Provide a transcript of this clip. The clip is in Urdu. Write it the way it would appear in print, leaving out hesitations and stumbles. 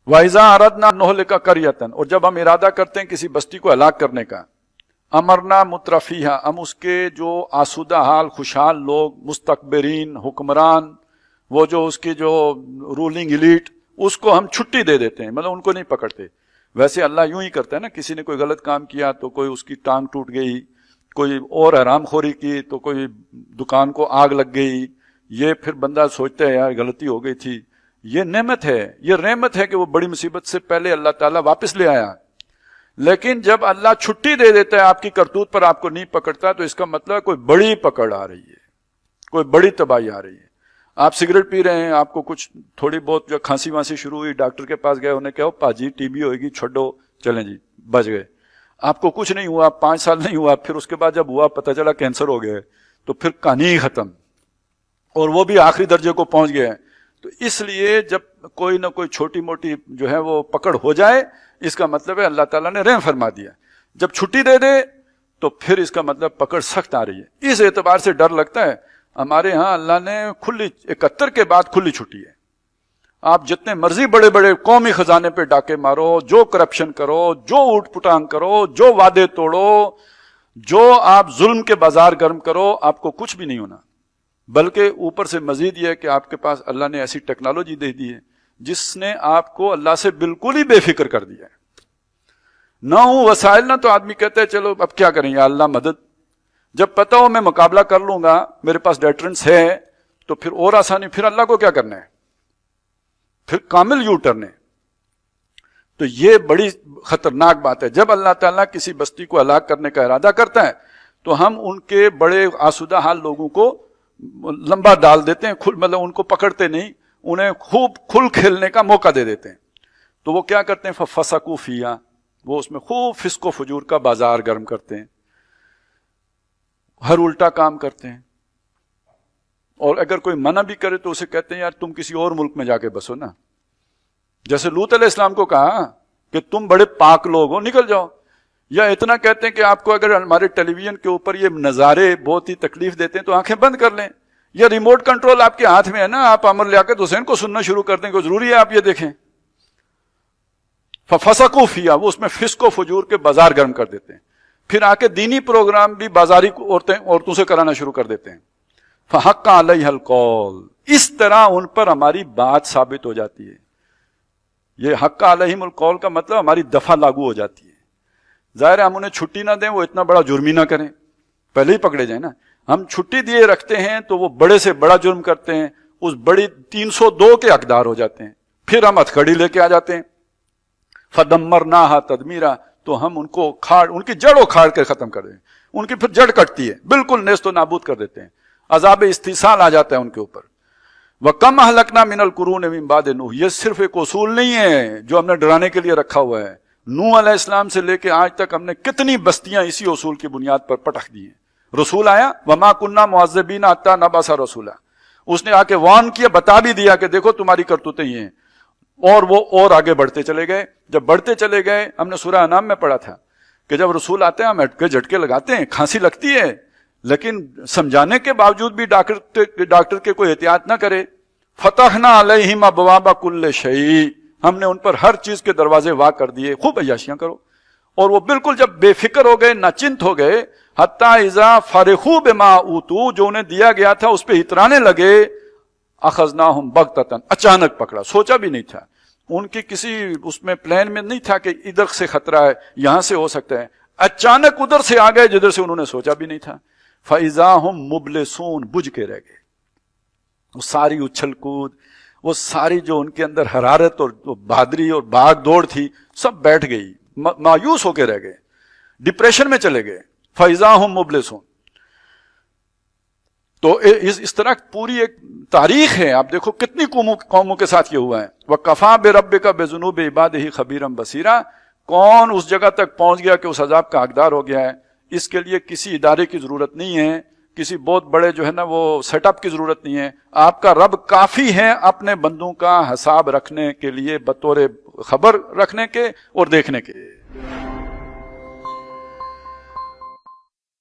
وَإِذَا أَرَدْنَا أَن نُهْلِكَ قَرْيَةً، اور جب ہم ارادہ کرتے ہیں کسی بستی کو ہلاک کرنے کا، امرنا مترفیہا، ہم اس کے جو آسودہ حال خوشحال لوگ، مستکبرین، حکمران، وہ جو اس کی جو رولنگ ایلیٹ، اس کو ہم چھٹی دے دیتے ہیں، مطلب ان کو نہیں پکڑتے۔ ویسے اللہ یوں ہی کرتا ہے نا، کسی نے کوئی غلط کام کیا تو کوئی اس کی ٹانگ ٹوٹ گئی، کوئی اور حرام خوری کی تو کوئی دکان کو آگ لگ گئی، یہ پھر بندہ سوچتا ہے یار غلطی ہو گئی تھی۔ یہ نعمت ہے، یہ رحمت ہے کہ وہ بڑی مصیبت سے پہلے اللہ تعالیٰ واپس لے آیا۔ لیکن جب اللہ چھٹی دے دیتا ہے آپ کی کرتوت پر، آپ کو نہیں پکڑتا، تو اس کا مطلب کوئی بڑی پکڑ آ رہی ہے، کوئی بڑی تباہی آ رہی ہے۔ آپ سگریٹ پی رہے ہیں، آپ کو کچھ تھوڑی بہت جو کھانسی وانسی شروع ہوئی، ڈاکٹر کے پاس گئے، انہیں کہو پاجی ٹی بی ہوئے گی، چھوڑو، چلیں جی بچ گئے۔ آپ کو کچھ نہیں ہوا، 5 سال نہیں ہوا، پھر اس کے بعد جب ہوا پتہ چلا کینسر ہو گیا، تو پھر کہانی ہی ختم، اور وہ بھی آخری درجے کو پہنچ گیا ہے۔ تو اس لیے جب کوئی نہ کوئی چھوٹی موٹی جو ہے وہ پکڑ ہو جائے، اس کا مطلب ہے اللہ تعالیٰ نے رحم فرما دیا۔ جب چھٹی دے دے تو پھر اس کا مطلب پکڑ سخت آ رہی ہے۔ اس اعتبار سے ڈر لگتا ہے۔ ہمارے ہاں اللہ نے کھلی 71 کے بعد کھلی چھٹی ہے، آپ جتنے مرضی بڑے بڑے قومی خزانے پہ ڈاکے مارو، جو کرپشن کرو، جو اوٹ پٹانگ کرو، جو وعدے توڑو، جو آپ ظلم کے بازار گرم کرو، آپ کو کچھ بھی نہیں ہونا۔ بلکہ اوپر سے مزید یہ ہے کہ آپ کے پاس اللہ نے ایسی ٹیکنالوجی دے دی ہے جس نے آپ کو اللہ سے بالکل ہی بے فکر کر دیا ہے۔ نہ ہوں وسائل، نہ تو آدمی کہتا ہے چلو اب کیا کریں یا اللہ مدد۔ جب پتہ ہو میں مقابلہ کر لوں گا، میرے پاس ڈیٹرنس ہے، تو پھر اور آسانی، پھر اللہ کو کیا کرنا ہے، پھر کامل یو ٹرن ہے۔ تو یہ بڑی خطرناک بات ہے۔ جب اللہ تعالیٰ کسی بستی کو ہلاک کرنے کا ارادہ کرتا ہے تو ہم ان کے بڑے آسودہ حال لوگوں کو لمبا ڈال دیتے ہیں، مطلب ان کو پکڑتے نہیں، انہیں خوب کھل کھیلنے کا موقع دے دیتے ہیں۔ تو وہ کیا کرتے ہیں، فَفَسَقُوا فِيهَا، وہ اس میں خوب فسق و فجور کا بازار گرم کرتے ہیں، ہر الٹا کام کرتے ہیں۔ اور اگر کوئی منع بھی کرے تو اسے کہتے ہیں یار تم کسی اور ملک میں جا کے بسو نا، جیسے لوط علیہ السلام کو کہا کہ تم بڑے پاک لوگ ہو، نکل جاؤ۔ یا اتنا کہتے ہیں کہ آپ کو اگر ہمارے ٹیلی ویژن کے اوپر یہ نظارے بہت ہی تکلیف دیتے ہیں تو آنکھیں بند کر لیں، یا ریموٹ کنٹرول آپ کے ہاتھ میں ہے نا، آپ امر لیاقت حسین کو سننا شروع کر دیں، کوئی ضروری ہے آپ یہ دیکھیں۔ فَفَسَقُوا فِيهَا، وہ اس میں فسق و فجور کے بازار گرم کر دیتے ہیں۔ پھر آ کے دینی پروگرام بھی بازاری عورتوں سے کرانا شروع کر دیتے ہیں۔ فَحَقَّ عَلَيْهَا الْقَوْلُ، اس طرح ان پر ہماری بات ثابت ہو جاتی ہے۔ یہ حق علیہم القول کا مطلب ہماری دفعہ لاگو ہو جاتی ہے۔ ظاہر ہے ہم انہیں چھٹی نہ دیں، وہ اتنا بڑا جرم ہی نہ کریں، پہلے ہی پکڑے جائیں نا۔ ہم چھٹی دیے رکھتے ہیں تو وہ بڑے سے بڑا جرم کرتے ہیں، اس بڑی 302 کے حقدار ہو جاتے ہیں، پھر ہم ہتھکڑی لے کے آ جاتے ہیں۔ فَدَمَّرْنَاهَا تَدْمِيرًا، تو ہم ان کو ان کی جڑ اکھاڑ کے ختم کر دیں، ان کی پھر جڑ کٹتی ہے، بالکل نیست و نابود کر دیتے ہیں، عذاب استحصال آ جاتا ہے ان کے اوپر۔ وَكَمْ أَهْلَكْنَا مِنَ الْقُرُونِ مِن بَعْدِ نُوحٍ، یہ صرف ایک اصول نہیں ہے جو ہم نے ڈرانے کے لیے رکھا ہوا ہے۔ نوح علیہ السلام سے لے کے آج تک ہم نے کتنی بستیاں اسی اصول کی بنیاد پر پٹخ دی ہیں۔ رسول آیا، وَمَا كُنَّا مُعَذِّبِينَ حَتَّىٰ نَبْعَثَ رَسُولًا، اس نے آ کے وارن کیا، بتا بھی دیا کہ دیکھو تمہاری کرتوتیں یہ ہیں، اور وہ اور آگے بڑھتے چلے گئے۔ جب بڑھتے چلے گئے، ہم نے سورہ انعام میں پڑھا تھا کہ جب رسول آتے ہیں ہم جھٹکے لگاتے ہیں، کھانسی لگتی ہے، لیکن سمجھانے کے باوجود بھی ڈاکٹر کے کوئی احتیاط نہ کرے۔ فتحنا علیہم ابواب کل شیء، ہم نے ان پر ہر چیز کے دروازے وا کر دیے، خوب عیاشیاں کرو۔ اور وہ بالکل جب بے فکر ہو گئے، ناچنت ہو گئے، حتی اذا فرحوا بما اوتوا، جو انہیں دیا گیا تھا اس پہ اترانے لگے، اخذناہم بغتۃ، اچانک پکڑا، سوچا بھی نہیں تھا، ان کی کسی اس میں پلان میں نہیں تھا کہ ادھر سے خطرہ ہے، یہاں سے ہو سکتا ہے، اچانک ادھر سے آ گئے جدھر سے انہوں نے سوچا بھی نہیں تھا۔ فَإِذَا هُمْ مُبْلِسُونَ، بجھ کے رہ گئے، وہ ساری اچھل کود، وہ ساری جو ان کے اندر حرارت اور بہادری اور بھاگ دوڑ تھی، سب بیٹھ گئی، مایوس ہو کے رہ گئے، ڈپریشن میں چلے گئے۔ فَإِذَا هُمْ مُبْلِسُونَ، تو اس طرح پوری ایک تاریخ ہے، آپ دیکھو کتنی قوموں کے ساتھ یہ ہوا ہے۔ وَكَفَىٰ بِرَبِّكَ بِذُنُوبِ عِبَادِهِ خَبِيرًا بَصِيرًا، کون اس جگہ تک پہنچ گیا کہ اس عذاب کا حقدار ہو گیا ہے، اس کے لیے کسی ادارے کی ضرورت نہیں ہے، کسی بہت بڑے جو ہے نا وہ سیٹ اپ کی ضرورت نہیں ہے۔ آپ کا رب کافی ہے اپنے بندوں کا حساب رکھنے کے لیے، بطور خبر رکھنے کے اور دیکھنے کے۔